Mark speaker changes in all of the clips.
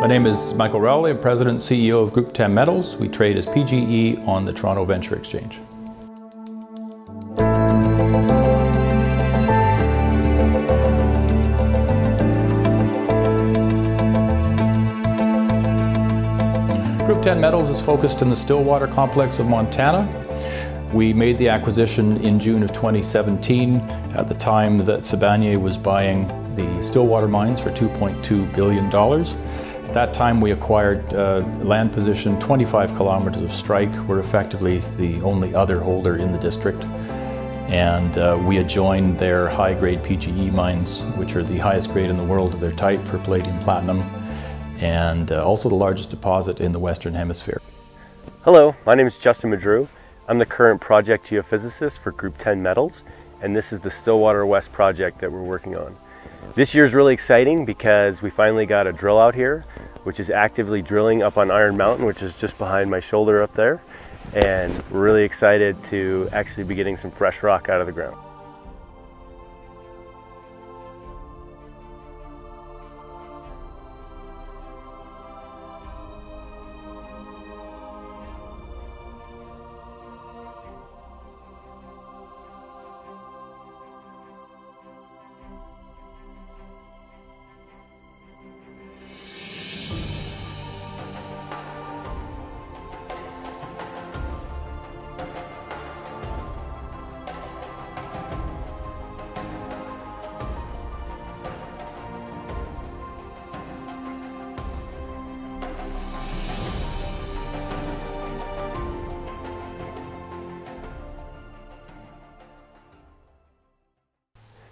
Speaker 1: My name is Michael Rowley, I'm President and CEO of Group 10 Metals. We trade as PGE on the Toronto Venture Exchange. Group 10 Metals is focused in the Stillwater Complex of Montana. We made the acquisition in June of 2017 at the time that Sibanye was buying the Stillwater mines for $2.2 billion. At that time we acquired land position 25 kilometers of strike. We're effectively the only other holder in the district. And we adjoined their high-grade PGE mines, which are the highest grade in the world of their type for palladium platinum, and also the largest deposit in the Western Hemisphere.
Speaker 2: Hello, my name is Justin Madrew. I'm the current project geophysicist for Group 10 Metals, and this is the Stillwater West project that we're working on. This year is really exciting because we finally got a drill out here, which is actively drilling up on Iron Mountain, which is just behind my shoulder up there. And we're really excited to actually be getting some fresh rock out of the ground.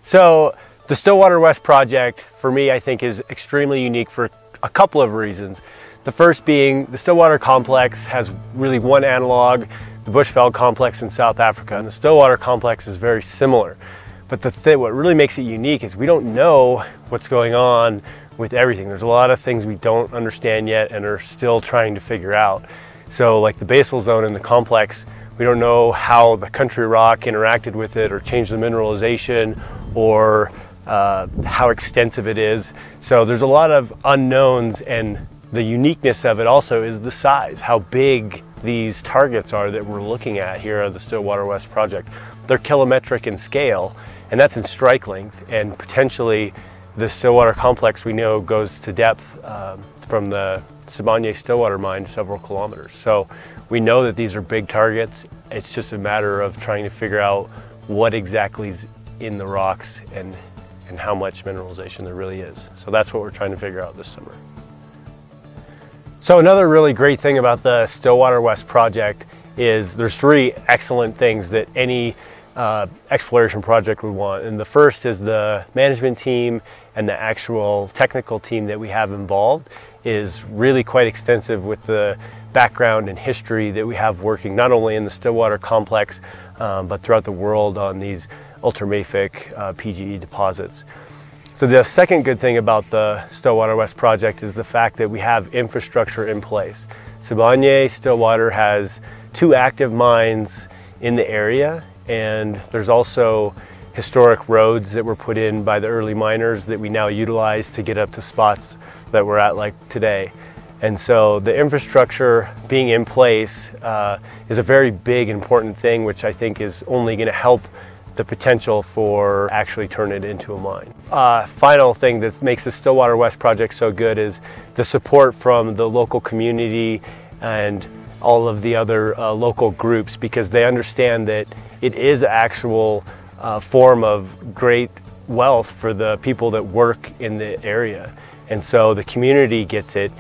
Speaker 2: So the Stillwater West project, for me, I think is extremely unique for a couple of reasons. The first being the Stillwater complex has really one analog, the Bushveld-Komplex in South Africa, and the Stillwater complex is very similar. But what really makes it unique is we don't know what's going on with everything. There's a lot of things we don't understand yet and are still trying to figure out. So like the basal zone in the complex, we don't know how the country rock interacted with it or changed the mineralization or how extensive it is. So there's a lot of unknowns, and the uniqueness of it also is the size, how big these targets are that we're looking at here at the Stillwater West project. They're kilometric in scale, and that's in strike length, and potentially the Stillwater complex we know goes to depth from the Sibanye Stillwater mine several kilometers. So we know that these are big targets. It's just a matter of trying to figure out what exactly is in the rocks and how much mineralization there really is. So that's what we're trying to figure out this summer. So another really great thing about the Stillwater West project is there's three excellent things that any exploration project would want. And the first is the management team and the actual technical team that we have involved is really quite extensive with the background and history that we have working not only in the Stillwater complex but throughout the world on these ultramafic PGE deposits. So the second good thing about the Stillwater West project is the fact that we have infrastructure in place. Sibanye Stillwater has 2 active mines in the area, and there's also historic roads that were put in by the early miners that we now utilize to get up to spots that we're at like today. And so the infrastructure being in place is a very big important thing, which I think is only going to help the potential for actually turn it into a mine. Final thing that makes the Stillwater West project so good is the support from the local community and all of the other local groups, because they understand that it is an actual form of great wealth for the people that work in the area. And so the community gets it.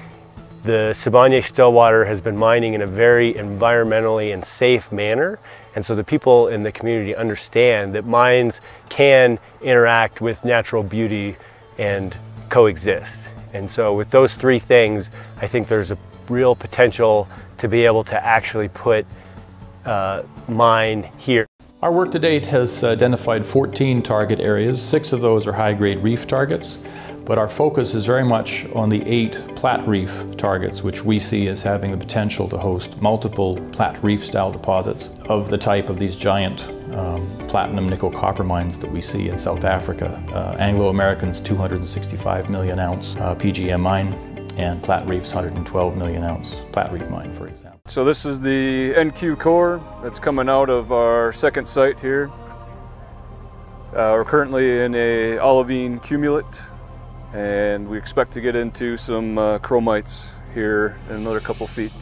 Speaker 2: The Sibanye Stillwater has been mining in a very environmentally and safe manner. And so the people in the community understand that mines can interact with natural beauty and coexist. And so with those 3 things, I think there's a real potential to be able to actually put mine here.
Speaker 1: Our work to date has identified 14 target areas. 6 of those are high-grade reef targets, but our focus is very much on the 8 Platreef targets, which we see as having the potential to host multiple Platreef style deposits of the type of these giant platinum nickel copper mines that we see in South Africa. Anglo American's 265 million ounce PGM mine, and Platreef's 112 million ounce Platreef mine, for example.
Speaker 3: So this is the NQ core that's coming out of our second site here. We're currently in a olivine cumulate, and we expect to get into some chromites here in another couple feet.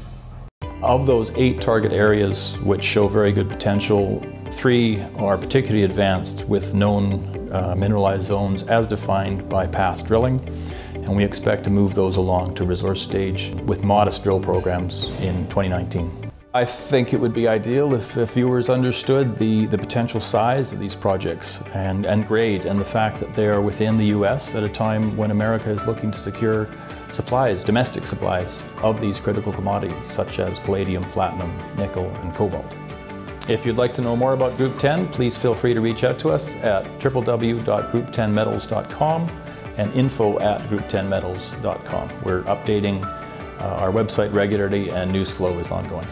Speaker 1: Of those 8 target areas which show very good potential, 3 are particularly advanced with known mineralized zones as defined by past drilling, and we expect to move those along to resource stage with modest drill programs in 2019. I think it would be ideal if viewers understood the potential size of these projects and grade, and the fact that they are within the US at a time when America is looking to secure supplies, domestic supplies of these critical commodities such as palladium, platinum, nickel and cobalt. If you'd like to know more about Group 10, please feel free to reach out to us at www.group10metals.com and info@group10metals.com. We're updating our website regularly and news flow is ongoing.